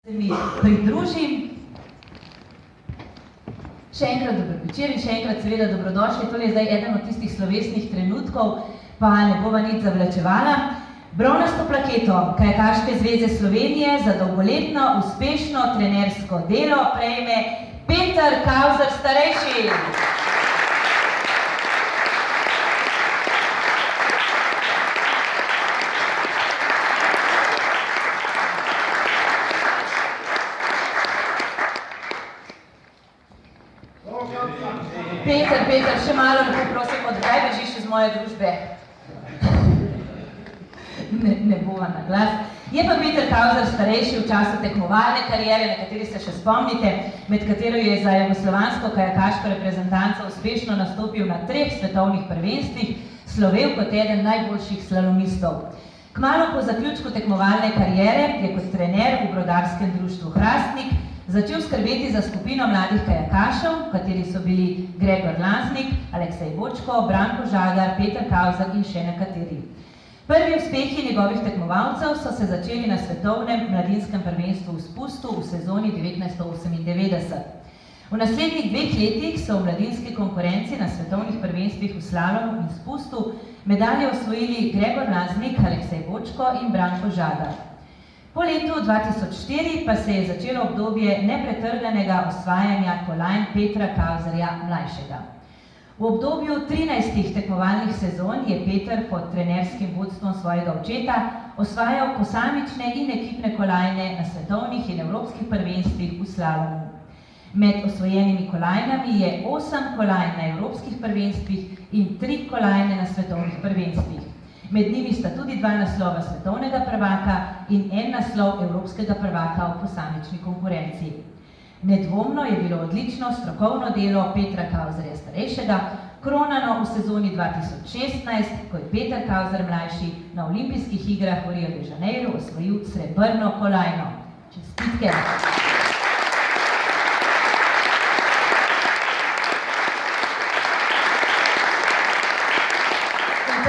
Se mi pridružim. Še enkrat dober večer in še enkrat seveda dobrodošli. Tole je zdaj eden od tistih slovesnih trenutkov, pa ne bova nič zavlačevala. Bronasto plaketo Kajakaške zveze Slovenije za dolgoletno uspešno trenersko delo prejme Peter Kauzer starejši. Peter, še malo lepo prosim, odkaj bežiš iz moje družbe? Ne bova na glas. Je pa Peter Kauzer starejši v času tekmovalne kariere, na kateri se še spomnite, med katero je za jugoslovansko kajakaško reprezentanco uspešno nastopil na 3 svetovnih prvenstvih, slovel kot eden najboljših slalomistov. Kmalu po zaključku tekmovalne kariere je kot trener v Brodarskem društvu Hrastnik začel skrbeti za skupino mladih kajakašev, v kateri so bili Gregor Laznik, Aleksej Bočko, Branko Žagar, Peter Kauzer in še nekateri. Prvi uspehi njegovih tekmovalcev so se začeli na svetovnem mladinskem prvenstvu v spustu v sezoni 1998. V naslednjih 2 letih so v mladinski konkurenci na svetovnih prvenstvih v slalomu in spustu medalje osvojili Gregor Laznik, Aleksej Bočko in Branko Žagar. Po letu 2004 pa se je začelo obdobje nepretrganega osvajanja kolajn Petra Kauzerja mlajšega. V obdobju 13 tekmovalnih sezon je Peter pod trenerskim vodstvom svojega očeta osvajal posamične in ekipne kolajne na svetovnih in evropskih prvenstvih v slalomu. Med osvojenimi kolajnami je 8 kolajn na evropskih prvenstvih in 3 kolajne na svetovnih prvenstvih. Med njimi sta tudi 2 naslova svetovnega prvaka in 1 naslov evropskega prvaka v posamični konkurenci. Nedvomno je bilo odlično strokovno delo Petra Kauzerja starejšega, kronano v sezoni 2016, ko je Peter Kauzer mlajši na olimpijskih igrah v Rio de Janeiro osvojil srebrno kolajno. Čestitke!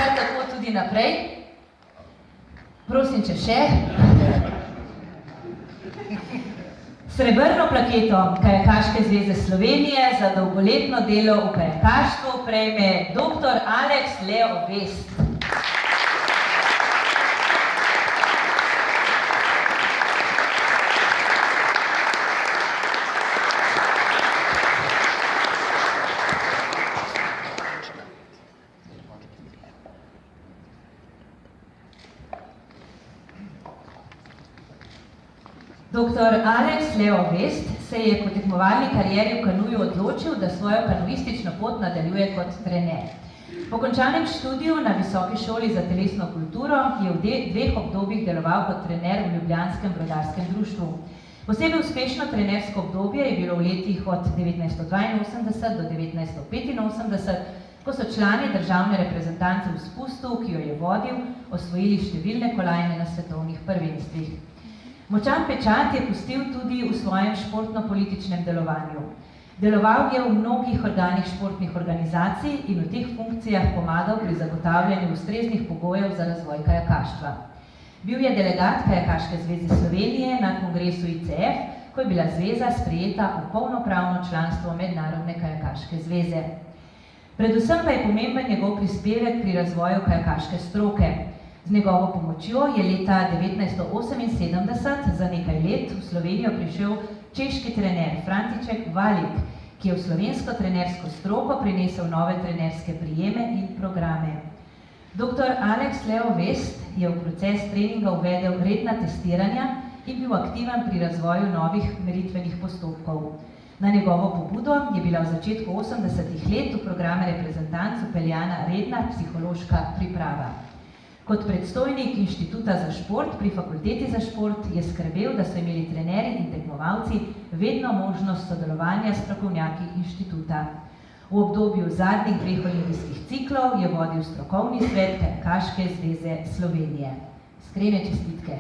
Tako tudi naprej. Prosim, če še. Srebrno plaketo Kajakaške zveze Slovenije za dolgoletno delo v kajakaštvu prejme dr. Aleks Leo Vest. Dr. Aleks Leo Vest se je po tekmovalni karieri v kanuju odločil, da svojo kanuistično pot nadaljuje kot trener. Po končanem študiju na Visoki šoli za telesno kulturo je v 2 obdobjih deloval kot trener v Ljubljanskem brodarskem društvu. Posebej uspešno trenersko obdobje je bilo v letih od 1982 do 1985, ko so člani državne reprezentance v spustu, ki jo je vodil, osvojili številne kolajne na svetovnih prvenstvih. Močan pečat je pustil tudi v svojem športno-političnem delovanju. Deloval je v mnogih organih športnih organizacij in v teh funkcijah pomagal pri zagotavljanju ustreznih pogojev za razvoj kajakaštva. Bil je delegat Kajakaške zveze Slovenije na kongresu ICF, ko je bila zveza sprejeta v polnopravno članstvo Mednarodne kajakaške zveze. Predvsem pa je pomemben njegov prispevek pri razvoju kajakaške stroke. Z njegovo pomočjo je leta 1978 za nekaj let v Slovenijo prišel češki trener František Valik, ki je v slovensko trenersko stroko prinesel nove trenerske prijeme in programe. Dr. Aleks Leo Vest je v proces treninga uvedel redna testiranja in bil aktiven pri razvoju novih meritvenih postopkov. Na njegovo pobudo je bila v začetku 80. let v programe reprezentanc vpeljana redna psihološka priprava. Kot predstojnik Inštituta za šport pri Fakulteti za šport je skrbel, da so imeli trenerji in tekmovalci vedno možnost sodelovanja s strokovnjaki inštituta. V obdobju zadnjih 2 olimpijskih ciklov je vodil strokovni svet Kajakaške zveze Slovenije. Iskrene čestitke.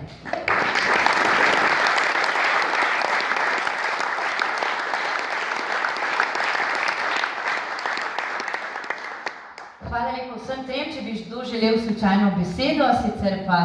Hvala lepo vsem trem, če bi kdo želel slučajno besedo, sicer pa